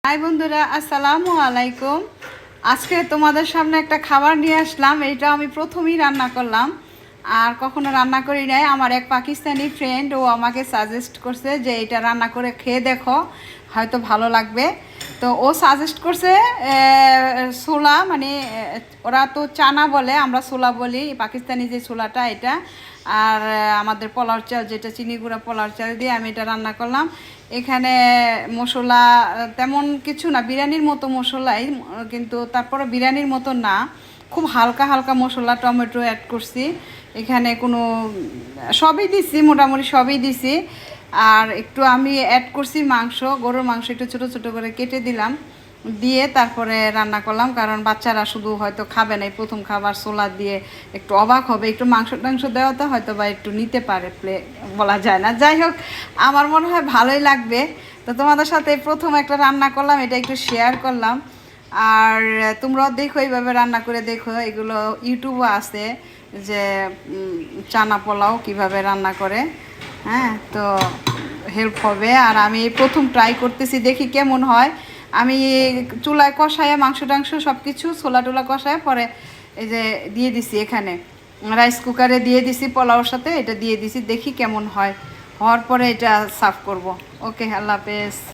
High বন্ধুরা, আসসালামু আলাইকুম। আজকে তোমাদের সামনে একটা খাবার নিয়ে আসলাম। এইটা আমি প্রথমেই রান্না করলাম, আর কখনো রান্না করি নাই। আমার এক পাকিস্তানি ফ্রেন্ড ও আমাকে সাজেস্ট করছে যে এটা রান্না করে খেয়ে দেখো, হয়তো ভালো লাগবে। তো ও সাজেস্ট করছে ছোলা, মানে ওরা তো চানা বলে, আমরা ছোলা বলি। পাকিস্তানি যে ছোলাটা এটা, আর আমাদের পোলাও চাল, যেটা চিনি গুঁড়া পোলাও চাল দিয়ে আমি এটা রান্না করলাম। এখানে মশলা তেমন কিছু না, বিরিয়ানির মতো মশলাই, কিন্তু তারপরে বিরিয়ানির মতো না, খুব হালকা হালকা মশলা, টমেটো অ্যাড করছি এখানে। কোনো সবই দিছি, মোটামুটি সবই দিছি। আর একটু আমি অ্যাড করছি মাংস, গরুর মাংস একটু ছোটো ছোটো করে কেটে দিলাম, দিয়ে তারপরে রান্না করলাম। কারণ বাচ্চারা শুধু হয়তো খাবে না, এই প্রথম খাবার ছোলা দিয়ে একটু অবাক হবে। একটু মাংস টাংস দেওয়াতে হয়তো বা একটু নিতে পারে, বলা যায় না। যাই হোক, আমার মনে হয় ভালোই লাগবে। তো তোমাদের সাথে প্রথম একটা রান্না করলাম, এটা একটু শেয়ার করলাম। আর তোমরাও দেখো, এইভাবে রান্না করে দেখো। এগুলো ইউটিউবে আছে, যে চানা পোলাও কিভাবে রান্না করে। হ্যাঁ, তো হেল্প হবে। আর আমি প্রথম ট্রাই করতেছি, দেখি কেমন হয়। আমি চুলায় কষায় মাংস টাংস সব কিছু ছোলা টোলা কষায় পরে এই যে দিয়ে দিছি, এখানে রাইস কুকারে দিয়ে দিছি, পোলাওর সাথে এটা দিয়ে দিছি। দেখি কেমন হয়, হওয়ার পরে এটা সার্ভ করব। ওকে, আল্লাহ হাফেজ।